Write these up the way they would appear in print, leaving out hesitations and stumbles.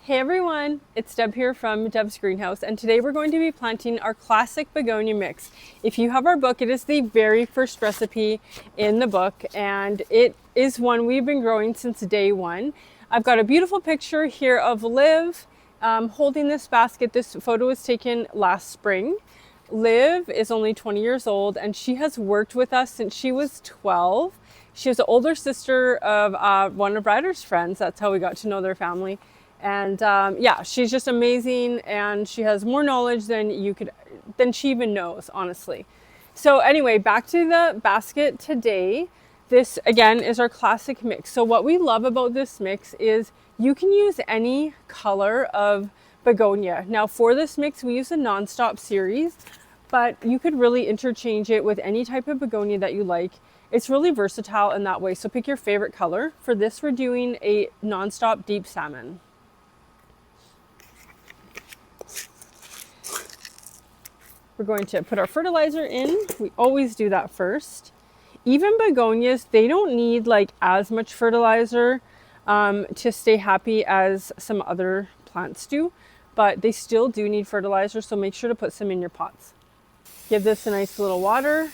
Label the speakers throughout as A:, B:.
A: Hey everyone, it's Deb here from Deb's Greenhouse, and today we're going to be planting our classic begonia mix. If you have our book, it is the very first recipe in the book, and it is one we've been growing since day one. I've got a beautiful picture here of Liv holding this basket. This photo was taken last spring. Liv is only 20 years old, and she has worked with us since she was 12. She was the older sister of one of Ryder's friends. That's how we got to know their family. And yeah, she's just amazing, and she has more knowledge than she even knows, honestly. So anyway, back to the basket today. This again is our classic mix. So what we love about this mix is you can use any color of begonia. Now for this mix, we use a non-stop series, but you could really interchange it with any type of begonia that you like. It's really versatile in that way. So pick your favorite color. For this, we're doing a non-stop deep salmon. We're going to put our fertilizer in. We always do that first. Even begonias, they don't need like as much fertilizer to stay happy as some other plants do, but they still do need fertilizer, so make sure to put some in your pots. Give this a nice little water.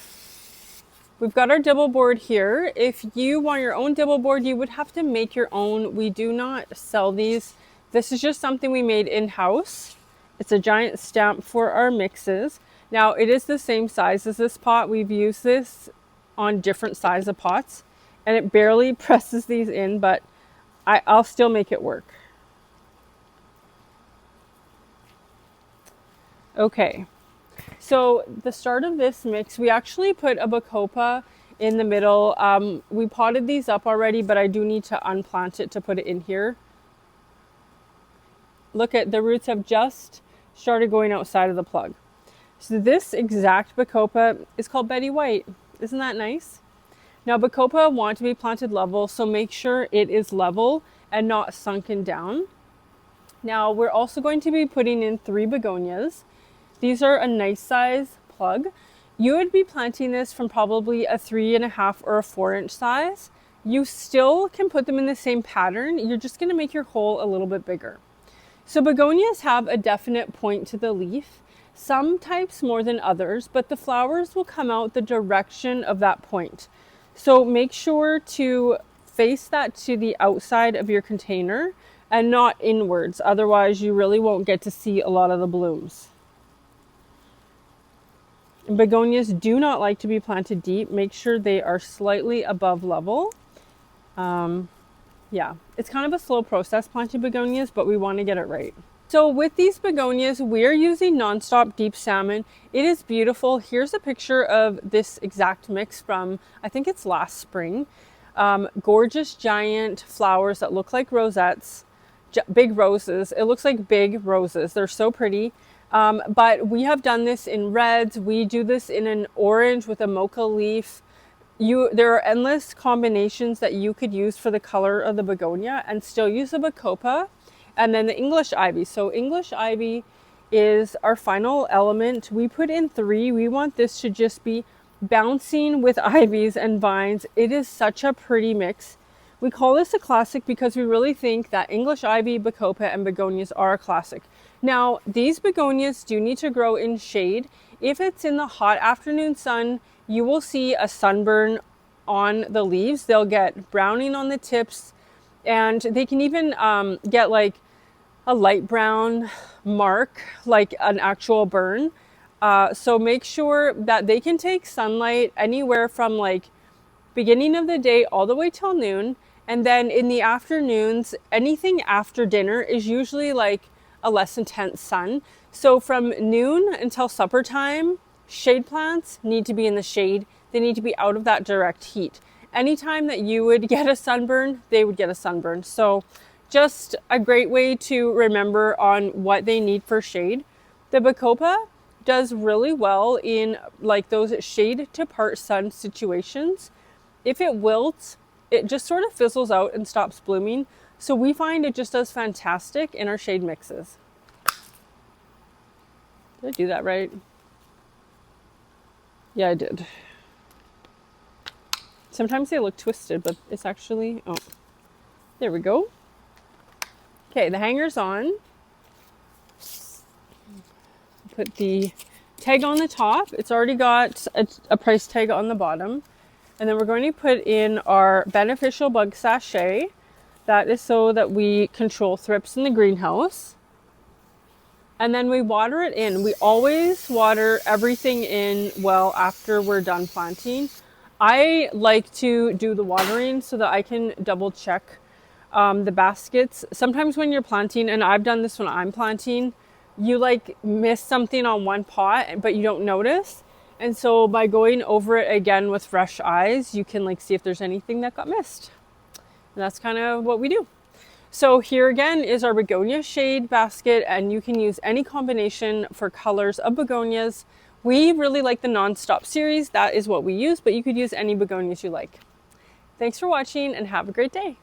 A: We've got our dibble board here. If you want your own dibble board, you would have to make your own. We do not sell these. This is just something we made in-house. It's a giant stamp for our mixes. Now it is the same size as this pot. We've used this on different size of pots, and it barely presses these in, but I'll still make it work. Okay, so the start of this mix, we actually put a bacopa in the middle. We potted these up already, but I do need to unplant it to put it in here. Look at the roots have just started going outside of the plug. So this exact bacopa is called Betty White. Isn't that nice? Now bacopa want to be planted level, so make sure it is level and not sunken down. Now we're also going to be putting in 3 begonias. These are a nice size plug. You would be planting this from probably a 3.5 or a 4-inch size. You still can put them in the same pattern. You're just going to make your hole a little bit bigger. So begonias have a definite point to the leaf. Some types more than others, but the flowers will come out the direction of that point. So make sure to face that to the outside of your container and not inwards. Otherwise, you really won't get to see a lot of the blooms. Begonias do not like to be planted deep. Make sure they are slightly above level. Yeah, it's kind of a slow process planting begonias, but we want to get it right. So with these begonias, we're using non-stop deep salmon. It is beautiful. Here's a picture of this exact mix from, I think it's last spring. Gorgeous giant flowers that look like rosettes, big roses. It looks like big roses. They're so pretty. But we have done this in reds. We do this in an orange with a mocha leaf. There are endless combinations that you could use for the color of the begonia and still use a bacopa. And then the English ivy. So English ivy is our final element. We put in 3. We want this to just be bouncing with ivies and vines. It is such a pretty mix. We call this a classic because we really think that English ivy, bacopa, and begonias are a classic. Now, these begonias do need to grow in shade. If it's in the hot afternoon sun, you will see a sunburn on the leaves. They'll get browning on the tips, and they can even get like a light brown mark, like an actual burn. So make sure that they can take sunlight anywhere from like beginning of the day all the way till noon. And then in the afternoons, anything after dinner is usually like a less intense sun. So from noon until supper time, shade plants need to be in the shade. They need to be out of that direct heat. Anytime that you would get a sunburn, they would get a sunburn. So just a great way to remember on what they need for shade. The bacopa does really well in like those shade to part sun situations. If it wilts, it just sort of fizzles out and stops blooming. So we find it just does fantastic in our shade mixes. Did I do that right? Yeah, I did. Sometimes they look twisted, but it's actually, oh, there we go. Okay, the hanger's on. Put the tag on the top. It's already got a price tag on the bottom. And then we're going to put in our beneficial bug sachet. That is so that we control thrips in the greenhouse. And then we water it in. We always water everything in well after we're done planting. I like to do the watering so that I can double check the baskets. Sometimes when you're planting, and I've done this when I'm planting, you like miss something on one pot, but you don't notice. And so by going over it again with fresh eyes, you can like see if there's anything that got missed. And that's kind of what we do. So here again is our begonia shade basket, and you can use any combination for colors of begonias. We really like the non-stop series. That is what we use, but you could use any begonias you like. Thanks for watching and have a great day.